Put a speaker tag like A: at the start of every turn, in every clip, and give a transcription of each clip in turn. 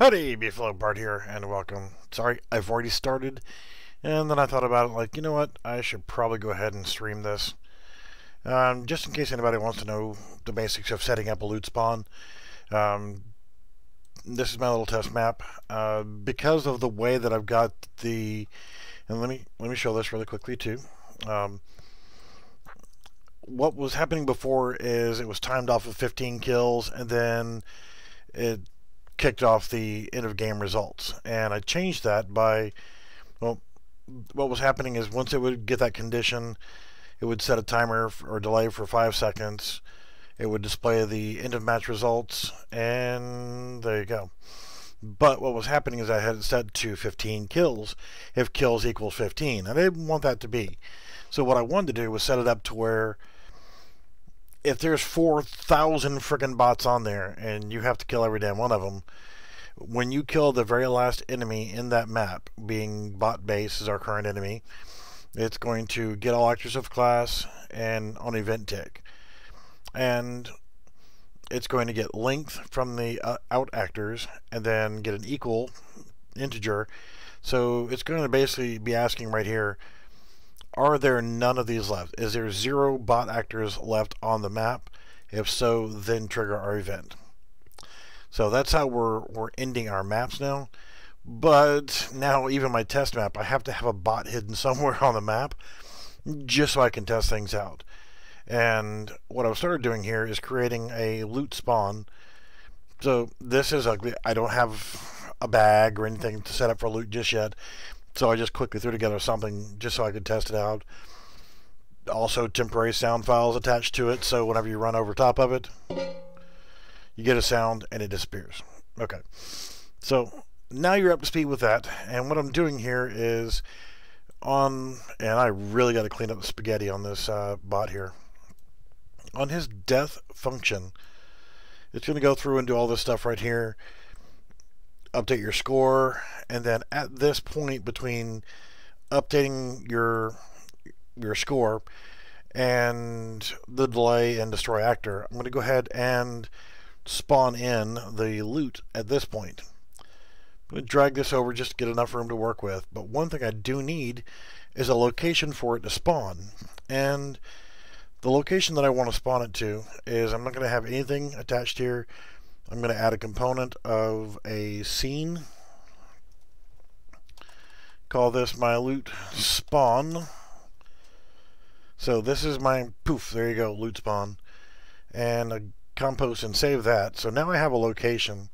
A: Howdy, Beefalo Bart here, and welcome. Sorry, I've already started, and then I thought about it, like, you know what, I should probably go ahead and stream this. Just in case anybody wants to know the basics of setting up a loot spawn. This is my little test map. Because of the way that I've got the... And let me show this really quickly, too. What was happening before is it was timed off of 15 kills, and then it kicked off the end of game results, and I changed that by, well, what was happening is once it would get that condition, it would set a timer or delay for 5 seconds. It would display the end of match results, and there you go. But what was happening is I had it set to 15 kills if kills equals 15. I didn't want that to be. So what I wanted to do was set it up to where if there's 4,000 freaking bots on there and you have to kill every damn one of them, when you kill the very last enemy in that map, being bot base is our current enemy, it's going to get all actors of class and on event tick. And it's going to get length from the out actors and then get an equal integer. So it's going to basically be asking right here, are there none of these left? Is there 0 bot actors left on the map? If so, then trigger our event. So that's how we're ending our maps now. But now even my test map, I have to have a bot hidden somewhere on the map just so I can test things out. And what I've started doing here is creating a loot spawn. So this is ugly. I don't have a bag or anything to set up for loot just yet. So I just quickly threw together something just so I could test it out. Also temporary sound files attached to it, so whenever you run over top of it, you get a sound and it disappears. Okay, so now you're up to speed with that, and what I'm doing here is and I really got to clean up the spaghetti on this bot here. On his death function, it's going to go through and do all this stuff right here. Update your score, and then at this point between updating your score and the delay and destroy actor, I'm going to go ahead and spawn in the loot at this point. I'm going to drag this over just to get enough room to work with, but one thing I do need is a location for it to spawn, and the location that I want to spawn it to is, I'm not going to have anything attached here. I'm going to add a component of a scene. Call this my loot spawn. So this is my, poof, there you go, loot spawn. And a compost and save that. So now I have a location.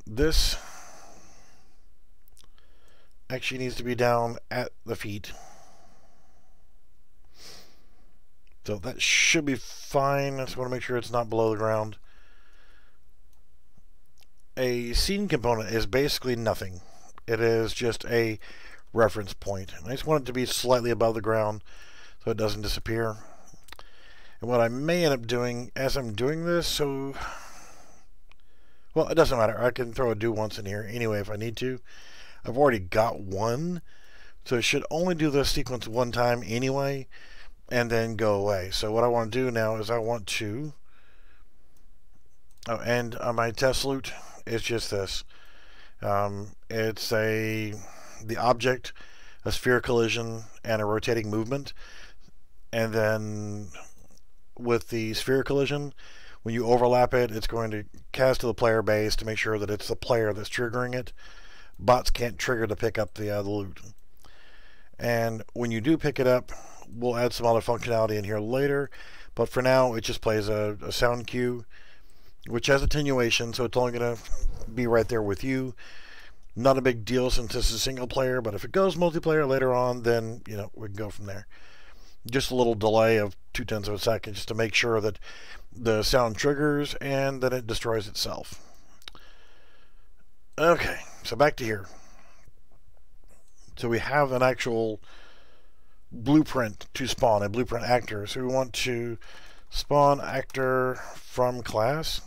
A: This actually needs to be down at the feet. So that should be fine. I just want to make sure it's not below the ground. A scene component is basically nothing. It is just a reference point. I just want it to be slightly above the ground so it doesn't disappear. And what I may end up doing as I'm doing this, well, it doesn't matter. I can throw a do once in here anyway if I need to. I've already got one, so it should only do this sequence one time anyway and then go away. So what I want to do now is I want to, and on my test loot, it's just this. It's the object, a sphere collision, and a rotating movement. And then with the sphere collision, when you overlap it, it's going to cast to the player base to make sure that it's the player that's triggering it. Bots can't trigger to pick up the loot. And when you do pick it up, we'll add some other functionality in here later. But for now, it just plays a sound cue, which has attenuation, so it's only going to be right there with you. Not a big deal since this is single player, but if it goes multiplayer later on, then, you know, we can go from there. Just a little delay of 0.2 of a second just to make sure that the sound triggers and then it destroys itself. Okay, so back to here. So we have an actual blueprint to spawn, a blueprint actor. So we want to spawn actor from class.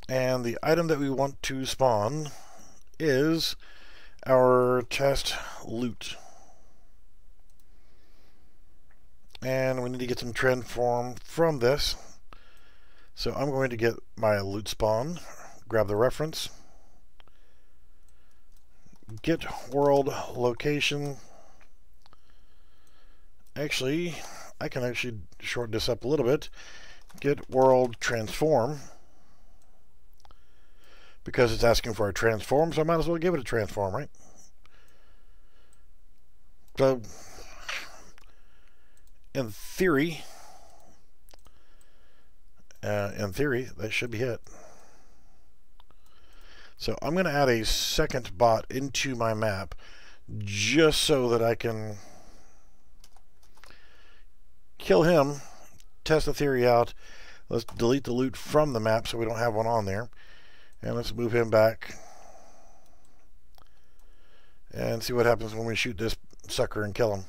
A: And the item that we want to spawn is our test loot. And we need to get some trend form from this. So I'm going to get my loot spawn, grab the reference. Get world location. Actually, I can actually shorten this up a little bit. Get world transform. Because it's asking for a transform, so I might as well give it a transform, right? So, in theory, that should be it. So I'm going to add a second bot into my map just so that I can kill him, test the theory out. Let's delete the loot from the map so we don't have one on there. And let's move him back and see what happens when we shoot this sucker and kill him.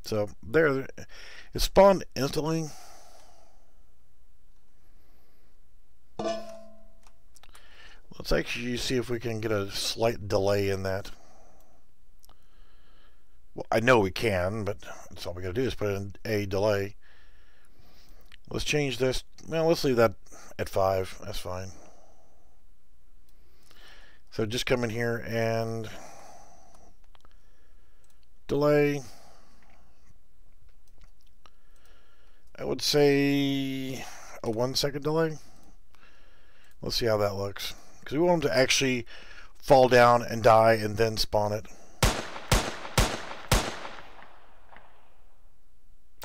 A: So there, it spawned instantly. Let's actually see if we can get a slight delay in that. Well, I know we can, but that's all we got to do is put in a delay. Let's change this. Well, let's leave that at 5. That's fine. So just come in here and delay. I would say a 1 second delay. Let's see how that looks. Because we want them to actually fall down and die and then spawn it.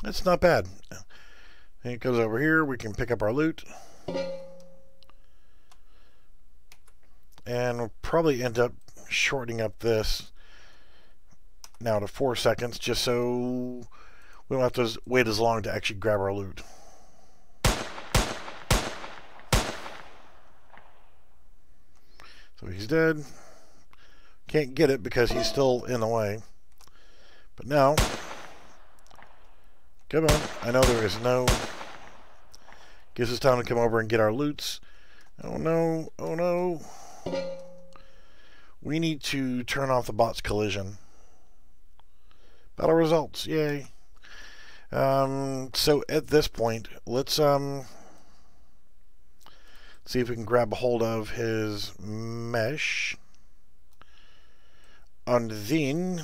A: That's not bad. And it goes over here. We can pick up our loot. And we'll probably end up shortening up this now to 4 seconds just so we don't have to wait as long to actually grab our loot. So he's dead. Can't get it because he's still in the way. But now, come on. I know there is no... Gives us time to come over and get our loots. Oh no, oh no. We need to turn off the bot's collision. Battle results, yay. So at this point, let's see if we can grab a hold of his mesh. And then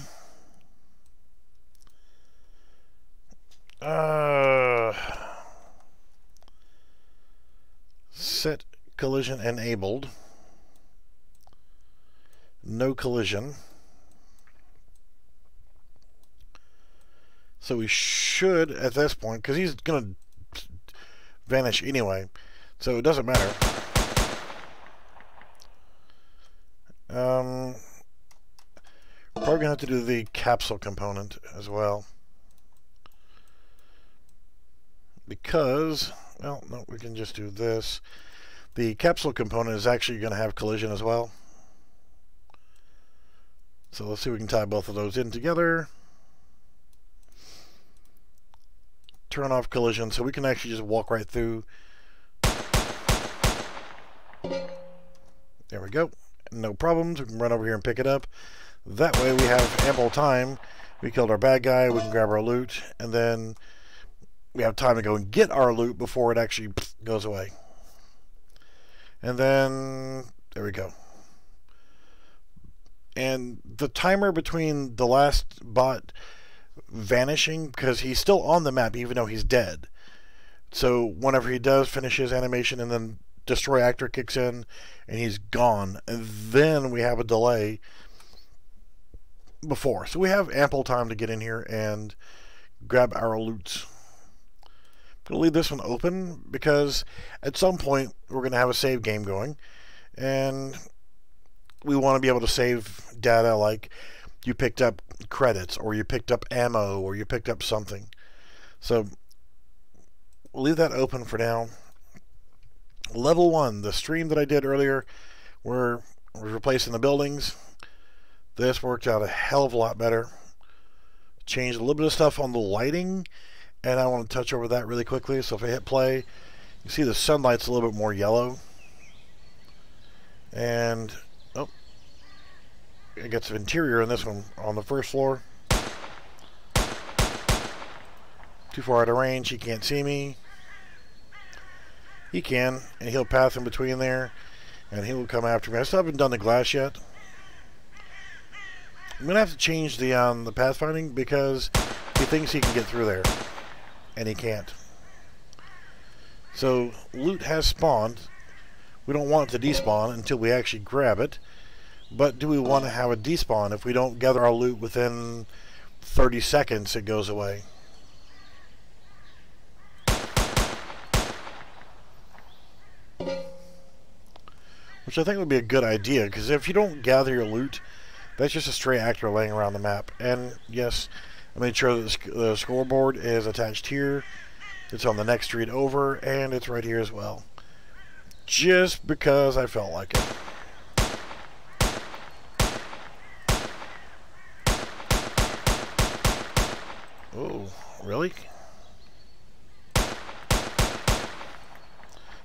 A: set collision enabled. No collision. So we should, at this point, because he's going to vanish anyway, so it doesn't matter. Probably going to have to do the capsule component as well. Because, well, no, we can just do this. The capsule component is actually going to have collision as well. So let's see if we can tie both of those in together. Turn off collision so we can actually just walk right through. There we go. No problems. We can run over here and pick it up. That way we have ample time. We killed our bad guy. We can grab our loot. And then we have time to go and get our loot before it actually goes away. And then there we go. And the timer between the last bot vanishing, because he's still on the map even though he's dead. So whenever he does finish his animation and then destroy actor kicks in and he's gone, and then we have a delay before. So we have ample time to get in here and grab our loots. I'm going to leave this one open because at some point we're going to have a save game going, and we want to be able to save data like you picked up credits or you picked up ammo or you picked up something. So we'll leave that open for now. Level 1, the stream that I did earlier where we're replacing the buildings. This worked out a hell of a lot better. Changed a little bit of stuff on the lighting, and I want to touch over that really quickly. So if I hit play, you see the sunlight's a little bit more yellow. And oh, it gets interior in this one on the first floor. Too far out of range, he can't see me. he can, and he'll pass in between there, and he will come after me. I still haven't done the glass yet. I'm gonna have to change the pathfinding because he thinks he can get through there, and he can't. So loot has spawned. We don't want it to despawn until we actually grab it. But do we want to have a despawn? If we don't gather our loot within 30 seconds, it goes away. Which I think would be a good idea, because if you don't gather your loot, that's just a stray actor laying around the map. And yes, I made sure that the scoreboard is attached here. It's on the next street over, and it's right here as well. Just because I felt like it. Oh, really?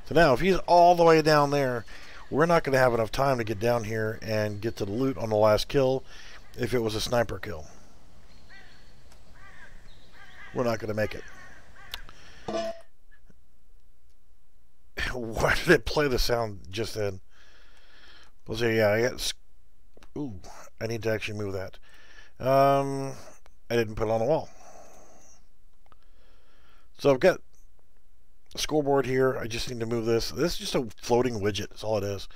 A: So now, if he's all the way down there, we're not going to have enough time to get down here and get to the loot on the last kill if it was a sniper kill. We're not going to make it. Why did it play the sound just then? Well, so yeah, I got... Ooh, I need to actually move that. I didn't put it on the wall. So I've got a scoreboard here. I just need to move this. This is just a floating widget. That's all it is.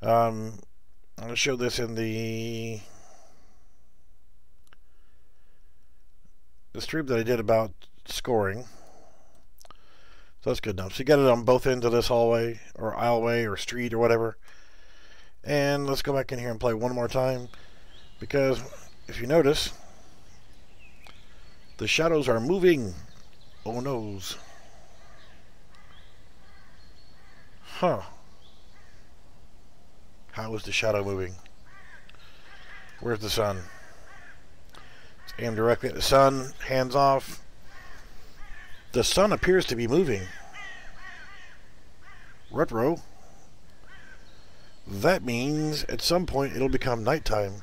A: I'm going to show this in the stream that I did about scoring. So that's good enough. So you got it on both ends of this hallway or aisleway or street or whatever. And let's go back in here and play one more time, because if you notice, the shadows are moving. Oh noes. Huh. How is the shadow moving? Where's the sun? Let's aim directly at the sun. Hands off. The sun appears to be moving. Retro. That means at some point it'll become nighttime.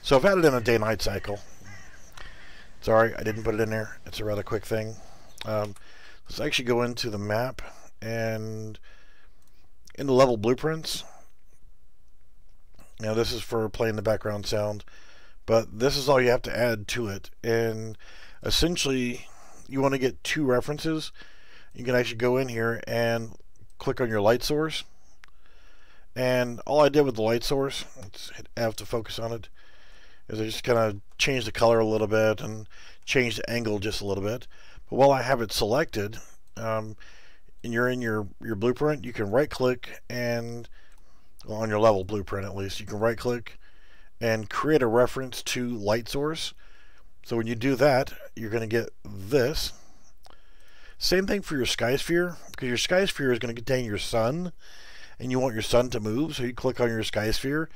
A: So I've had it in a day-night cycle. Sorry, I didn't put it in there. It's a rather quick thing. Let's actually go into the map and in the level blueprints. Now this is for playing the background sound, but this is all you have to add to it. And essentially, you want to get two references. You can actually go in here and click on your light source. And all I did with the light source, let's hit F to focus on it, is I just kind of changed the color a little bit and changed the angle just a little bit. But while I have it selected, and you're in your blueprint, you can right click and, well, on your level blueprint at least, you can right click and create a reference to light source. So when you do that, you're going to get this. Same thing for your sky sphere, because your sky sphere is going to contain your sun, and you want your sun to move. So you click on your sky sphere,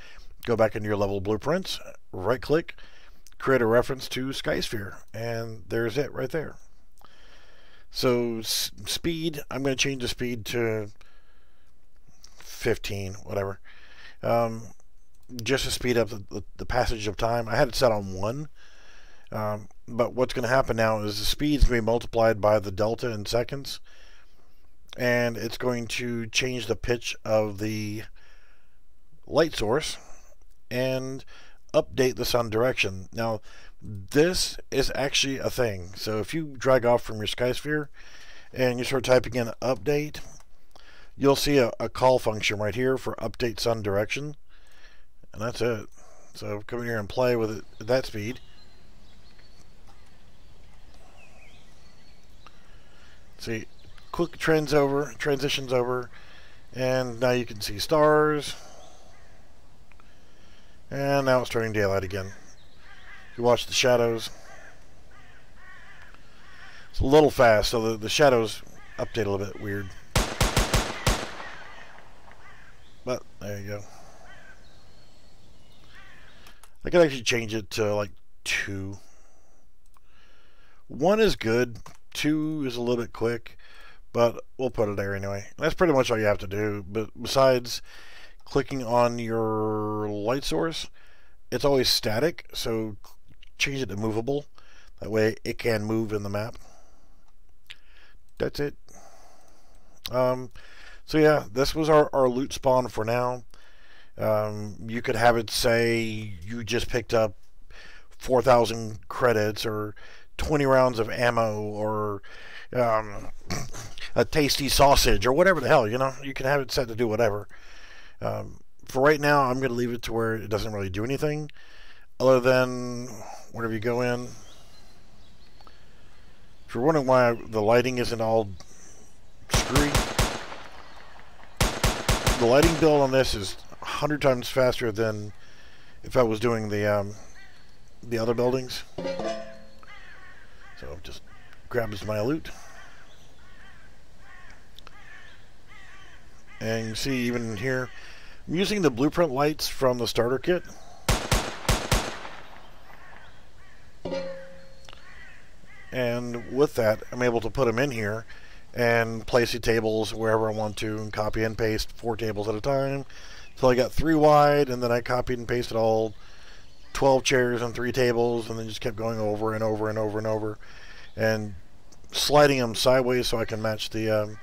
A: go back into your level blueprints, right click, create a reference to sky sphere, and there's it right there. So speed, I'm going to change the speed to 15, whatever, just to speed up the passage of time. I had it set on 1. But what's going to happen now is the speed's going to be multiplied by the delta in seconds, and it's going to change the pitch of the light source and update the sun direction. Now, this is actually a thing. So if you drag off from your sky sphere and you start typing in update, you'll see a call function right here for update sun direction, and that's it. So come in here and play with it at that speed. See, quick transitions over, and now you can see stars, and now it's turning daylight again. You watch the shadows. It's a little fast, so the shadows update a little bit weird. But there you go. I could actually change it to like 2. 1 is good. 2 is a little bit quick, but we'll put it there anyway. That's pretty much all you have to do. But besides clicking on your light source, it's always static, so change it to movable. That way it can move in the map. That's it. So yeah, this was our loot spawn for now. You could have it say you just picked up 4,000 credits or 20 rounds of ammo or a tasty sausage or whatever the hell, you know. You can have it set to do whatever. For right now, I'm going to leave it to where it doesn't really do anything other than whenever you go in. If you're wondering why the lighting isn't all screwy, the lighting build on this is 100 times faster than if I was doing the other buildings. So just grabs my loot. And you can see even here, I'm using the blueprint lights from the starter kit. And with that, I'm able to put them in here and place the tables wherever I want to and copy and paste 4 tables at a time. So I got 3 wide, and then I copied and pasted all 12 chairs and 3 tables, and then just kept going over and over and over and over, and sliding them sideways so I can match the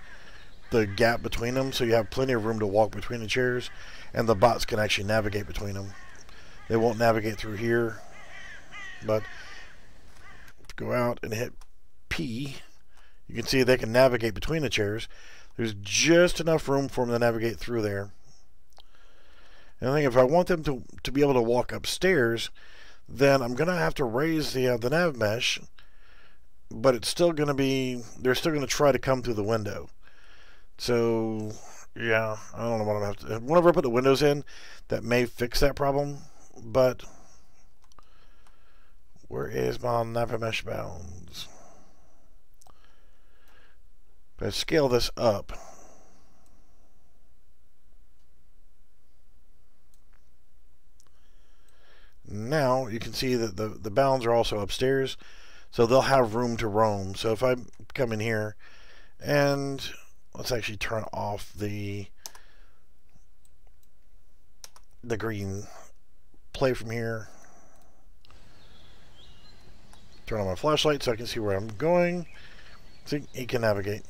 A: gap between them, so you have plenty of room to walk between the chairs, and the bots can actually navigate between them. They won't navigate through here, but go out and hit P, you can see they can navigate between the chairs. There's just enough room for them to navigate through there. And I think if I want them to be able to walk upstairs, then I'm going to have to raise the nav mesh, but it's still going to be, they're still going to try to come through the window. So, yeah, I don't know what I'm going to have to, whenever I put the windows in, that may fix that problem, but where is my nav mesh bounds? If I scale this up, now you can see that the bounds are also upstairs, so they'll have room to roam. So if I come in here and let's actually turn off the green, play from here, turn on my flashlight so I can see where I'm going. See, he can navigate.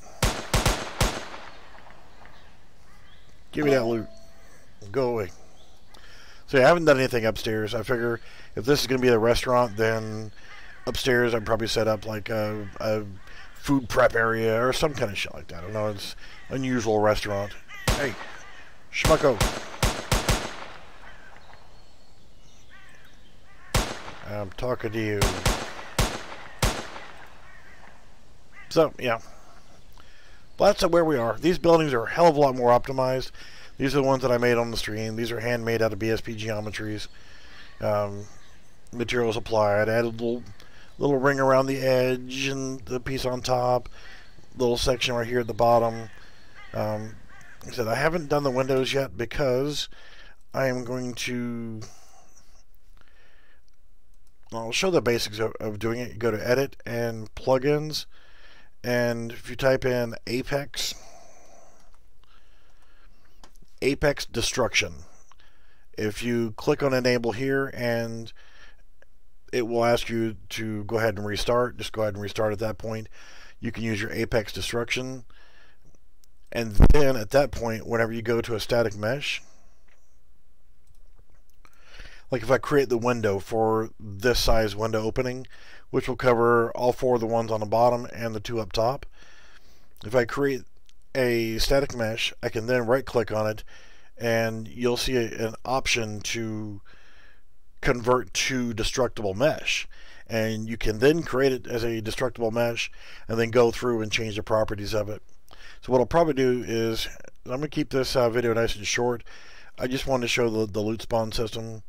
A: Give me that loot. Go away. So yeah, I haven't done anything upstairs. I figure if this is going to be a restaurant, then upstairs I'd probably set up like a food prep area or some kind of shit like that. I don't know. It's an unusual restaurant. Hey, schmucko. I'm talking to you. So, yeah. But that's where we are. These buildings are a hell of a lot more optimized. These are the ones that I made on the stream. These are handmade out of BSP geometries. Materials applied. I added a little ring around the edge and the piece on top. Little section right here at the bottom. Like I said, I haven't done the windows yet because I am going to... I'll show the basics of doing it. You go to Edit and Plugins. And if you type in Apex Destruction, if you click on Enable here, and it will ask you to go ahead and restart, just go ahead and restart at that point. You can use your Apex Destruction, and then at that point, whenever you go to a static mesh, like if I create the window for this size window opening, which will cover all 4 of the ones on the bottom and the 2 up top. If I create a static mesh, I can then right click on it, and you'll see an option to convert to destructible mesh. And you can then create it as a destructible mesh and then go through and change the properties of it. So what I'll probably do is, I'm going to keep this video nice and short. I just wanted to show the loot spawn system.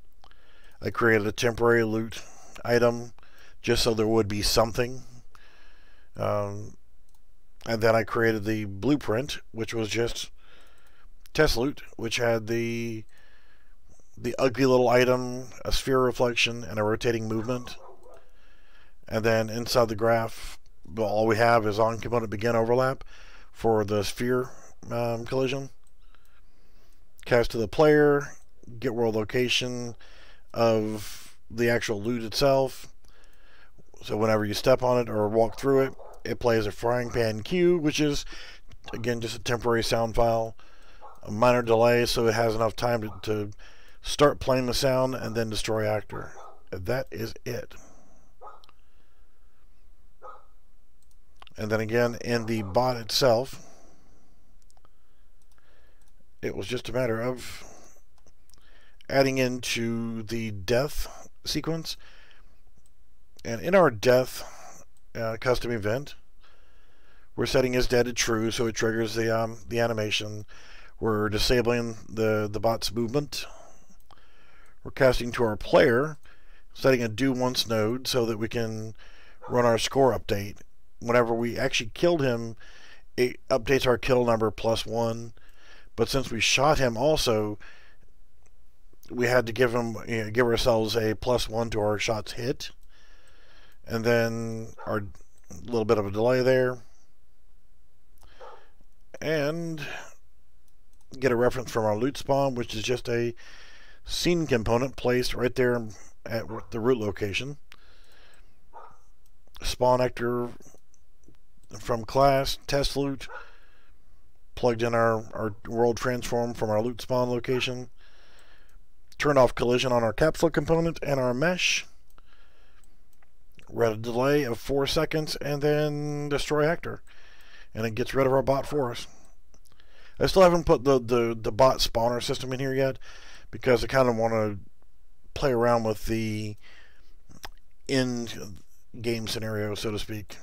A: I created a temporary loot item just so there would be something. And then I created the blueprint, which was just test loot, which had the ugly little item, a sphere reflection, and a rotating movement. And then inside the graph, well, all we have is on component begin overlap for the sphere collision. Cast to the player, get world location of the actual loot itself. So whenever you step on it or walk through it, it plays a frying pan cue, which is Again, just a temporary sound file. A minor delay so it has enough time to start playing the sound and then destroy actor. That is it. And then again, in the bot itself, it was just a matter of adding into the death sequence. And in our death custom event, we're setting his dead to true, so it triggers the animation. We're disabling the bot's movement. We're casting to our player, setting a do once node so that we can run our score update. Whenever we actually killed him, it updates our kill number +1. But since we shot him also, we had to give ourselves a +1 to our shots hit. And then our little bit of a delay there. And get a reference from our loot spawn, which is just a scene component placed right there at the root location. Spawn actor from class, test loot, plugged in our world transform from our loot spawn location. Turn off collision on our capsule component and our mesh. Read a delay of 4 seconds and then destroy actor. And it gets rid of our bot for us. I still haven't put the bot spawner system in here yet because I kind of want to play around with the in-game scenario, so to speak.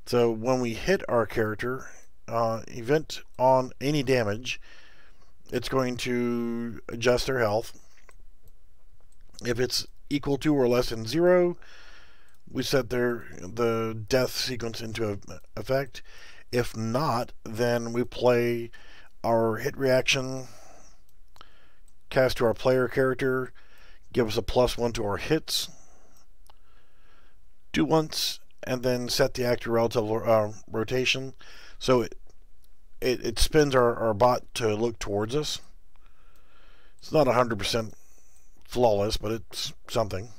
A: So when we hit our character, event on any damage, it's going to adjust their health. If it's equal to or less than 0, we set the death sequence into effect. If not, then we play our hit reaction, cast to our player character, give us a +1 to our hits, do once, and then set the actor relative rotation. So it spins our bot to look towards us. It's not 100% flawless, but it's something.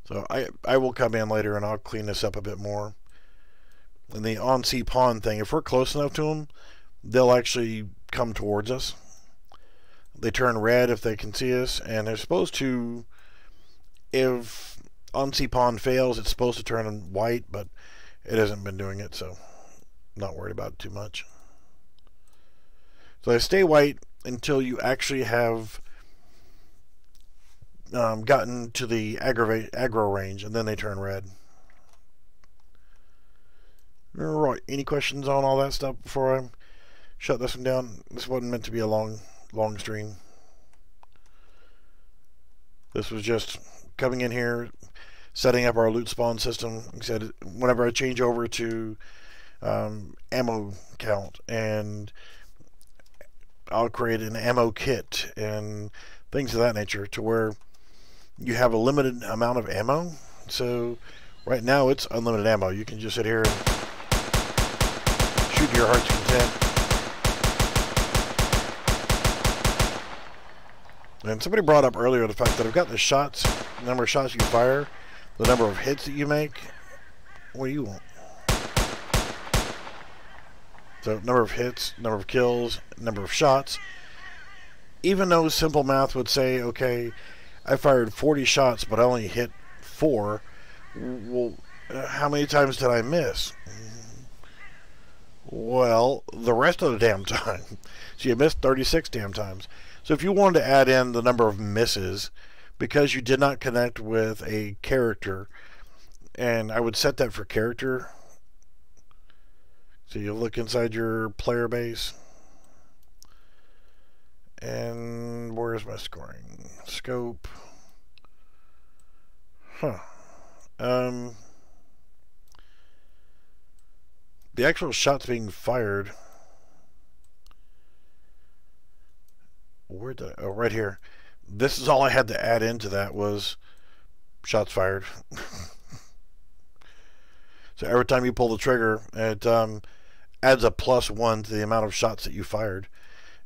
A: So I will come in later and I'll clean this up a bit more. And the on-sea pawn thing, if we're close enough to them, they'll actually come towards us. They turn red if they can see us, and they're supposed to, if on-sea pawn fails, it's supposed to turn white, but it hasn't been doing it, so I'm not worried about it too much. So they stay white until you actually have gotten to the aggro range, and then they turn red. Alright, any questions on all that stuff before I shut this one down? This wasn't meant to be a long stream. This was just coming in here, setting up our loot spawn system. Like I said, whenever I change over to ammo count, and I'll create an ammo kit and things of that nature to where you have a limited amount of ammo. So right now it's unlimited ammo. You can just sit here and shoot to your heart's content. And somebody brought up earlier the fact that I've got the shots, the number of shots you fire, the number of hits that you make. What do you want? So number of hits, number of kills, number of shots. Even though simple math would say, okay, I fired 40 shots, but I only hit 4. Well, how many times did I miss? Well, the rest of the damn time. So you missed 36 damn times. So if you wanted to add in the number of misses because you did not connect with a character, and I would set that for character. So you look inside your player base. And where's my scoring? Scope. The actual shots being fired. Where did I, oh, right here. This is all I had to add into that was shots fired. So every time you pull the trigger, it adds a +1 to the amount of shots that you fired.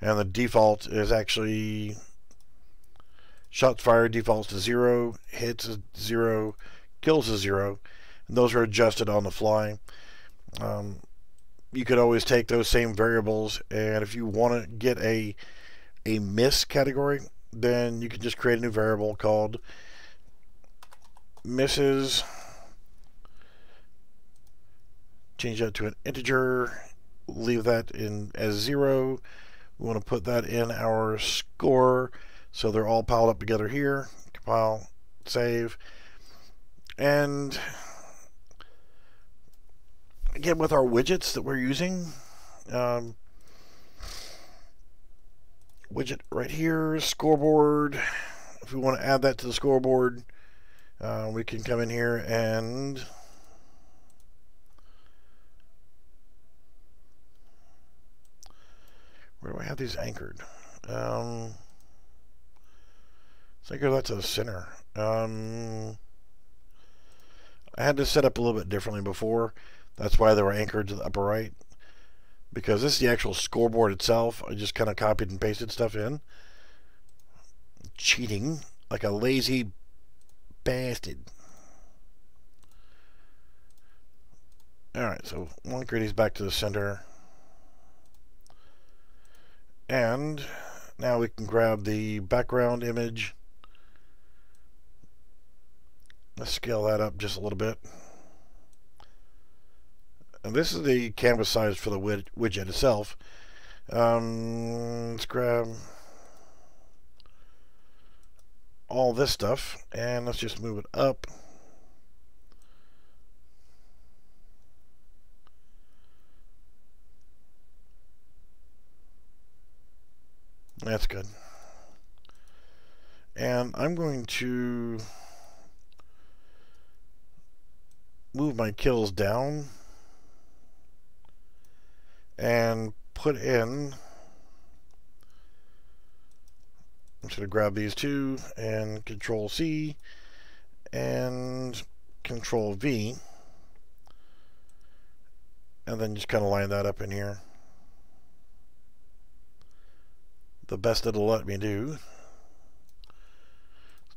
A: And the default is actually shots fired defaults to 0, hits is 0, kills is 0, and those are adjusted on the fly. You could always take those same variables, and if you want to get a miss category, then you can just create a new variable called misses, change that to an integer, leave that in as 0. We want to put that in our score, so they're all piled up together here. Compile, save, and again with our widgets that we're using, widget right here, scoreboard. If we want to add that to the scoreboard, we can come in here and where do I have these anchored? So I go that to the center. I had to set up a little bit differently before. That's why they were anchored to the upper right. Because this is the actual scoreboard itself. I just kind of copied and pasted stuff in. Cheating like a lazy bastard. Alright, so we'll anchor these back to the center. And now we can grab the background image. Let's scale that up just a little bit. And this is the canvas size for the widget itself. Let's grab all this stuff and let's just move it up. That's good. And I'm going to move my kills down and put in, I'm just going to grab these two and Control C and Control V, and then just kind of line that up in here. The best it'll let me do.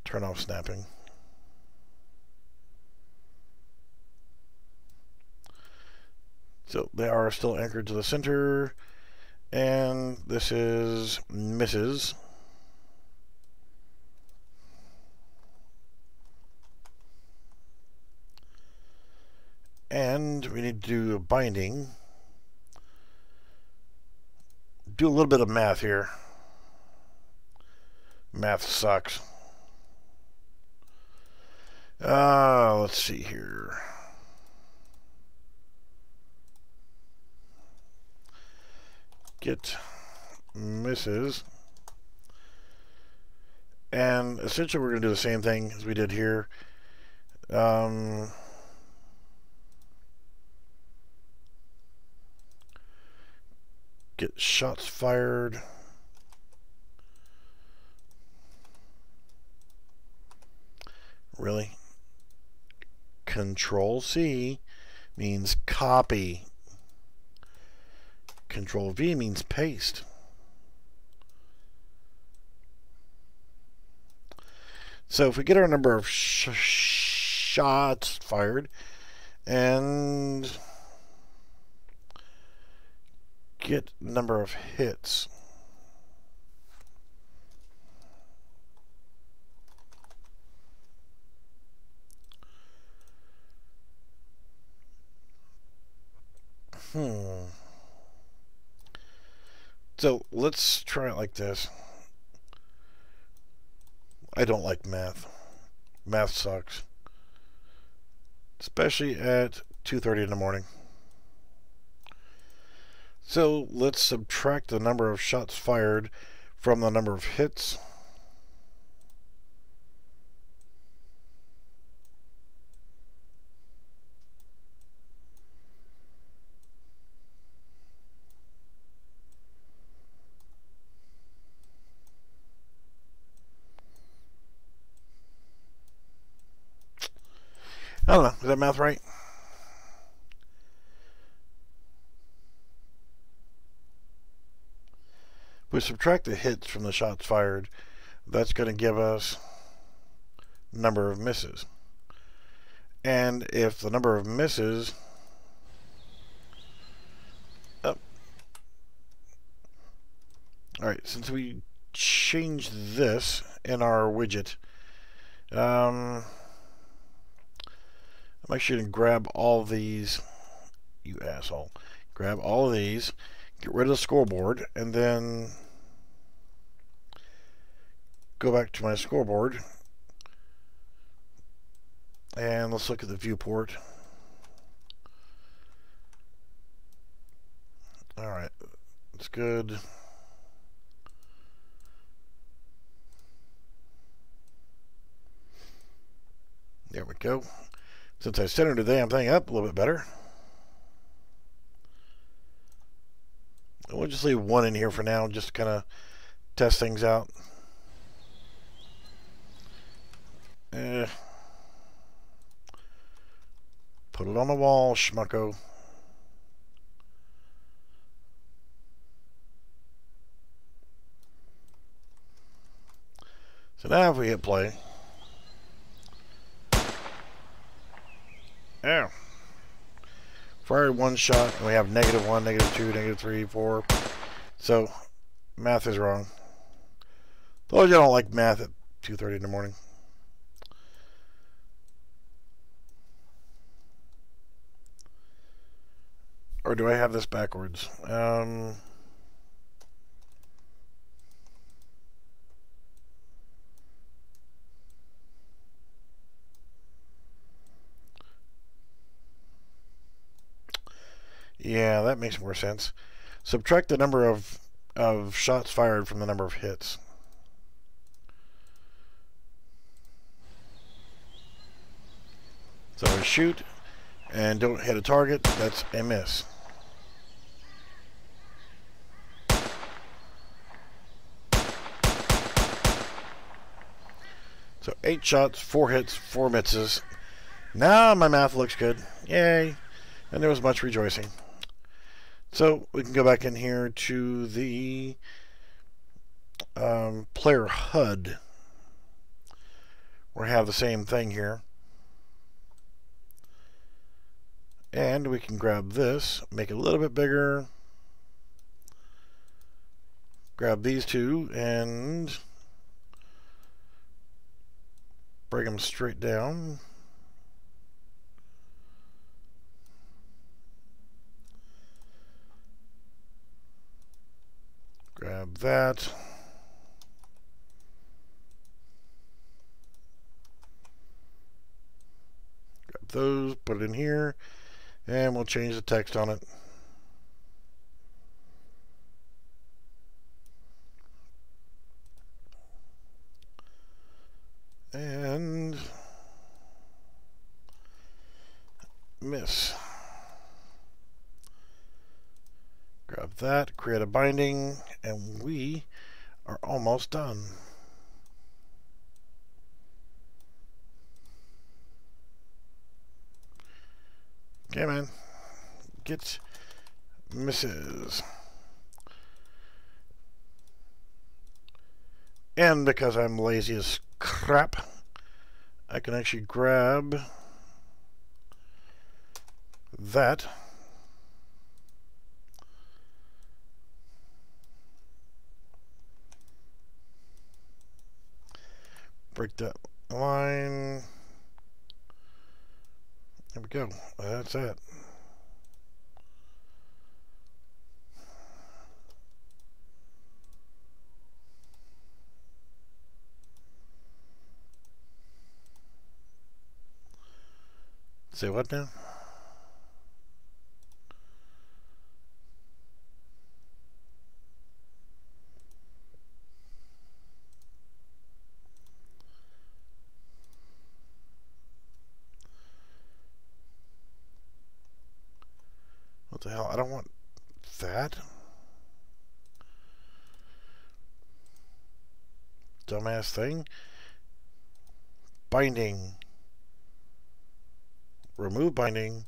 A: Turn off snapping. So they are still anchored to the center, and this is misses. And we need to do a binding. Do a little bit of math here. Math sucks. Let's see here. Get misses. And essentially we're going to do the same thing as we did here. Get shots fired. Really? Control C means copy. Control V means paste. So if we get our number of shots fired and get number of hits. So let's try it like this. I don't like math. Math sucks. Especially at 2:30 in the morning. So let's subtract the number of shots fired from the number of hits. I don't know. Is that math right? If we subtract the hits from the shots fired, that's going to give us number of misses. And if the number of misses Alright, since we changed this in our widget, I'm actually going to grab all these, you asshole. Grab all of these, get rid of the scoreboard, and then go back to my scoreboard. And let's look at the viewport. Alright, that's good. There we go. Since I centered the damn thing up a little bit better, we'll just leave one in here for now, just to kind of test things out. Put it on the wall, schmucko. So now if we hit play. Yeah. Fired one shot, and we have -1, -2, -3, 4. So, math is wrong. Told you I don't like math at 2:30 in the morning. Or do I have this backwards? Yeah, that makes more sense. Subtract the number of shots fired from the number of hits. So I shoot and don't hit a target, that's a miss. So 8 shots, 4 hits, 4 misses. Now my math looks good. Yay. And there was much rejoicing. So we can go back in here to the player HUD. We have the same thing here. And we can grab this, make it a little bit bigger. Grab these two and bring them straight down. Grab that. Grab those, put it in here, and we'll change the text on it. And miss. Grab that, create a binding, and we are almost done. Okay, man. Get misses. And because I'm lazy as crap, I can actually grab that. Break that line. There we go. That's it. Say what now? What the hell? I don't want that. Dumbass thing. Binding. Remove binding.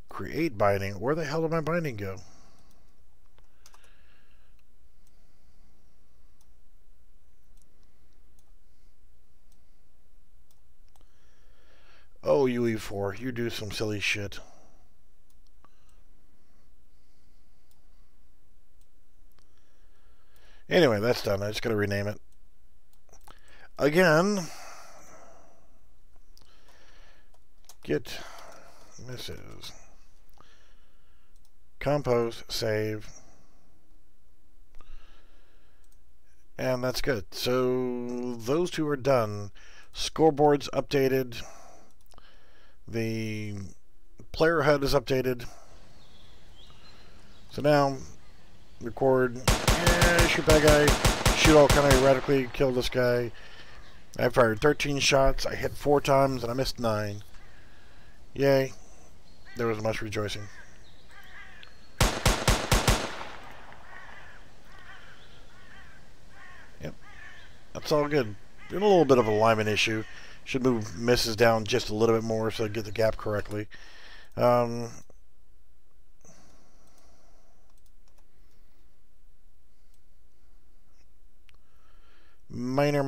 A: Create binding. Where the hell did my binding go? Oh, UE4, you do some silly shit. Anyway, that's done. I just gotta rename it. Again, get misses. Compose, save. And that's good. So those two are done. Scoreboard's updated. The player HUD is updated. So now, record, shoot that guy, shoot all kind of erratically, kill this guy. I fired 13 shots, I hit 4 times, and I missed 9. Yay. There was much rejoicing. Yep. That's all good. There's a little bit of an alignment issue. Should move misses down just a little bit more so I get the gap correctly. Minor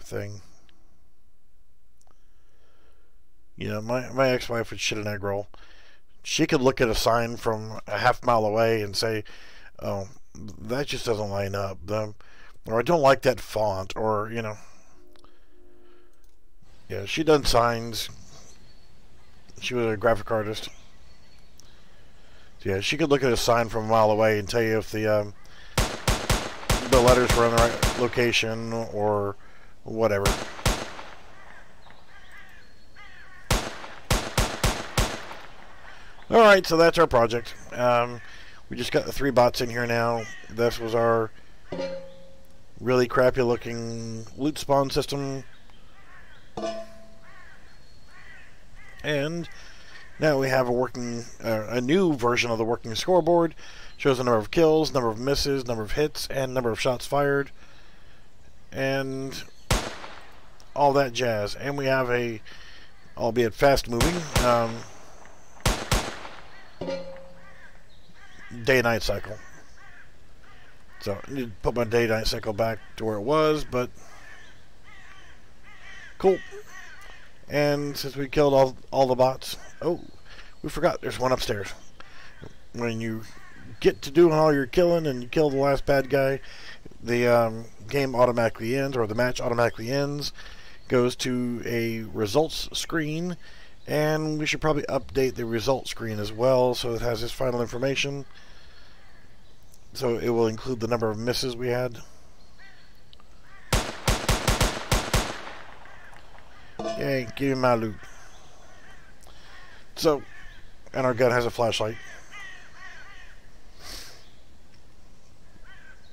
A: thing. You know, my ex-wife would shit an egg roll. She could look at a sign from a half mile away and say, oh, that just doesn't line up. Or I don't like that font, or, you know. Yeah, she done signs. She was a graphic artist. So yeah, she could look at a sign from a mile away and tell you if the letters were in the right location or whatever. Alright, so that's our project. We just got the 3 bots in here now. This was our really crappy looking loot spawn system. And now we have a working, a new version of the working scoreboard. Shows the number of kills, number of misses, number of hits, and number of shots fired. And all that jazz. And we have a, albeit fast moving, day-night cycle. So I need to put my day-night cycle back to where it was, but cool. And since we killed all the bots, oh, we forgot there's one upstairs. When you get to doing all your killing and you kill the last bad guy, the game automatically ends, or the match automatically ends, goes to a results screen, and we should probably update the results screen as well so it has this final information. So it will include the number of misses we had. Yay, give me my loot. So, and our gun has a flashlight.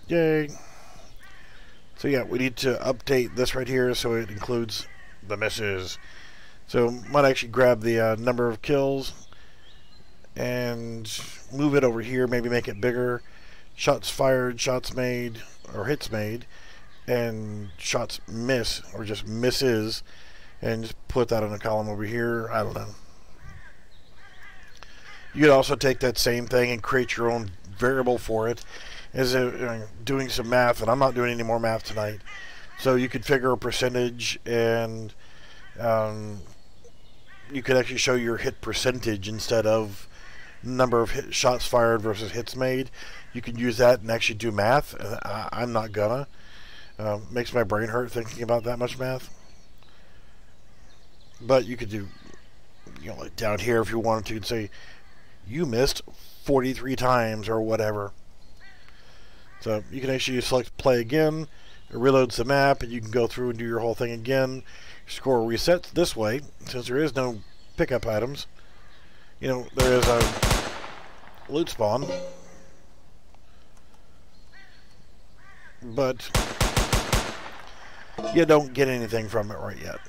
A: Yay. So yeah, we need to update this right here so it includes the misses. So might actually grab the number of kills and move it over here, maybe make it bigger. Shots fired, shots made, or hits made, and shots miss, or just misses, and just put that in a column over here. I don't know. You could also take that same thing and create your own variable for it. As doing some math, and I'm not doing any more math tonight. So you could figure a percentage, and you could actually show your hit percentage instead of number of shots fired versus hits made. You can use that and actually do math. I'm not gonna. Makes my brain hurt thinking about that much math. But you could do, you know, like down here if you wanted to, you'd say you missed 43 times or whatever. So you can actually select play again. It reloads the map, and you can go through and do your whole thing again. Score resets this way, since there is no pickup items. You know, there is a loot spawn, but you don't get anything from it right yet.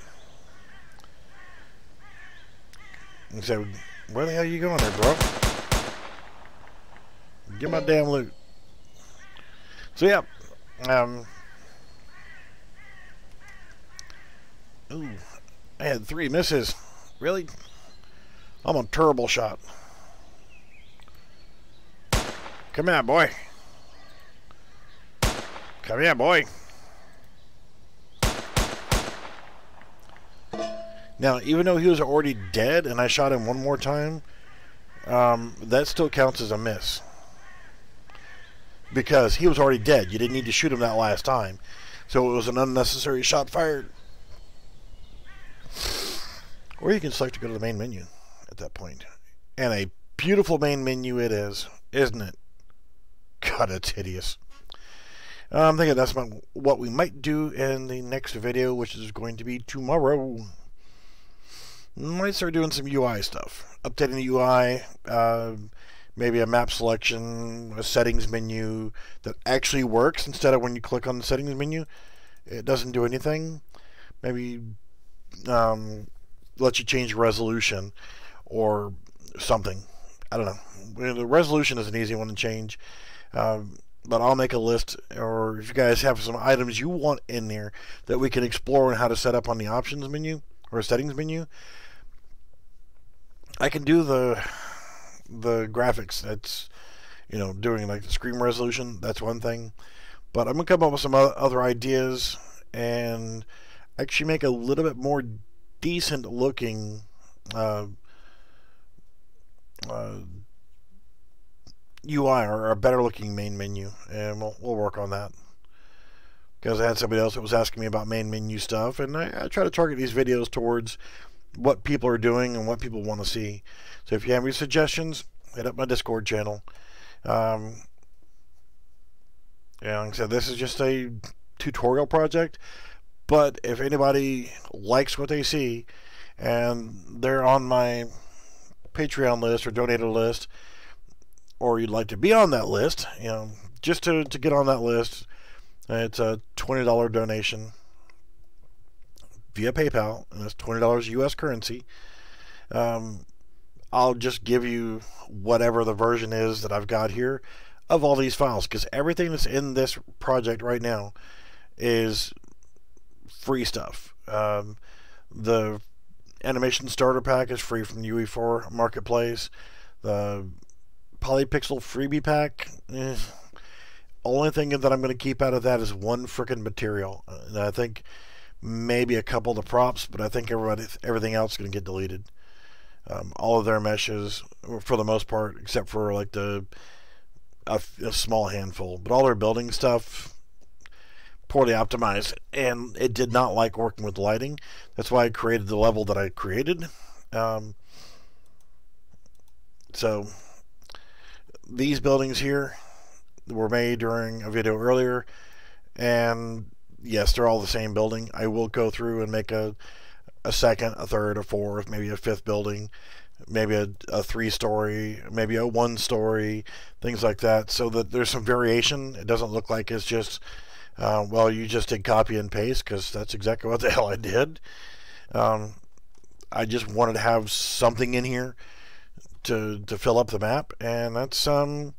A: And so, where the hell are you going there, bro? Get my damn loot. So yeah, ooh, I had 3 misses. Really? I'm a terrible shot. Come here, boy. Come here, boy. Now, even though he was already dead and I shot him one more time, that still counts as a miss. because he was already dead. You didn't need to shoot him that last time. So it was an unnecessary shot fired. Or you can select to go to the main menu at that point. And a beautiful main menu it is, isn't it? God, it's hideous. I'm thinking that's what we might do in the next video, which is going to be tomorrow. Might start doing some UI stuff. Updating the UI, maybe a map selection, a settings menu that actually works instead of when you click on the settings menu, it doesn't do anything. Maybe let you change resolution or something. I don't know. The resolution is an easy one to change. But I'll make a list, or if you guys have some items you want in there that we can explore and how to set up on the options menu or settings menu, I can do the graphics. That's, you know, doing like the screen resolution. That's one thing. But I'm gonna come up with some other ideas and actually make a little bit more decent looking UI, or a better looking main menu, and we'll work on that, because I had somebody else that was asking me about main menu stuff, and I try to target these videos towards what people are doing and what people want to see. So if you have any suggestions, hit up my Discord channel. Yeah, like I said, this is just a tutorial project, but if anybody likes what they see and they're on my Patreon list or donator list, or you'd like to be on that list, you know, just to get on that list, it's a $20 donation via PayPal, and that's $20 US currency. I'll just give you whatever the version is that I've got here of all these files, because everything that's in this project right now is free stuff. The animation starter pack is free from the UE4 marketplace. The Polypixel freebie pack, only thing that I'm going to keep out of that is one frickin' material, and I think maybe a couple of the props, but I think everything else is going to get deleted. All of their meshes, for the most part, except for like a small handful, but all their building stuff, poorly optimized, and it did not like working with lighting. That's why I created the level that I created. So these buildings here were made during a video earlier, and yes, they're all the same building. I will go through and make a second, a third, a fourth, maybe a fifth building, maybe a 3-story, maybe a 1-story, things like that, so that there's some variation. It doesn't look like it's just well, you just did copy and paste, because that's exactly what the hell I did. I just wanted to have something in here to fill up the map, and that's 12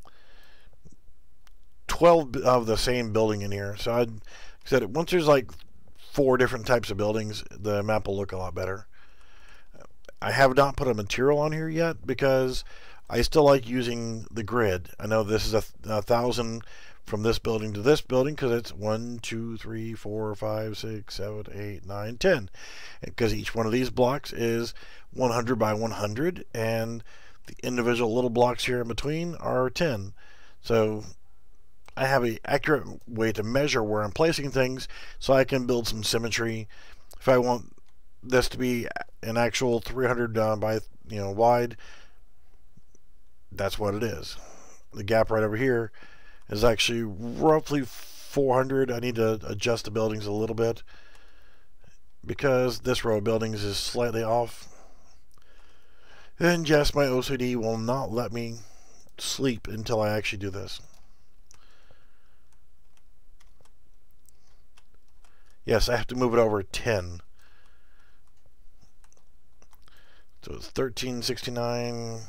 A: of the same building in here. So I said, once there's like 4 different types of buildings, the map will look a lot better. I have not put a material on here yet, because I still like using the grid. I know this is a 1,000 from this building to this building, because it's 1, 2, 3, 4, 5, 6, 7, 8, 9, 10. Because each one of these blocks is 100 by 100, and the individual little blocks here in between are 10. So I have an accurate way to measure where I'm placing things, so I can build some symmetry. If I want this to be an actual 300 by wide, that's what it is. The gap right over here is actually roughly 400. I need to adjust the buildings a little bit, because this row of buildings is slightly off. And just my OCD will not let me sleep until I actually do this. Yes, I have to move it over 10. So it's 1369,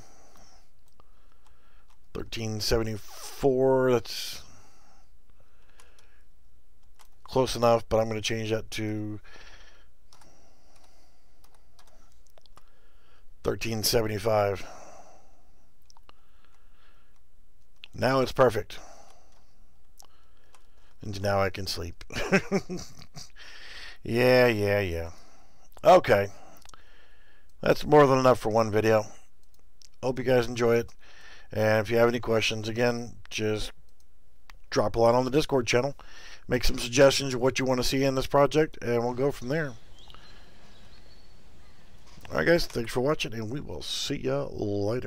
A: 1374. That's close enough, but I'm going to change that to 1375. Now it's perfect. And now I can sleep. Yeah. Okay. That's more than enough for one video. Hope you guys enjoy it. And if you have any questions, again, just drop a line on the Discord channel. Make some suggestions of what you want to see in this project, and we'll go from there. Alright guys, thanks for watching, and we will see ya later.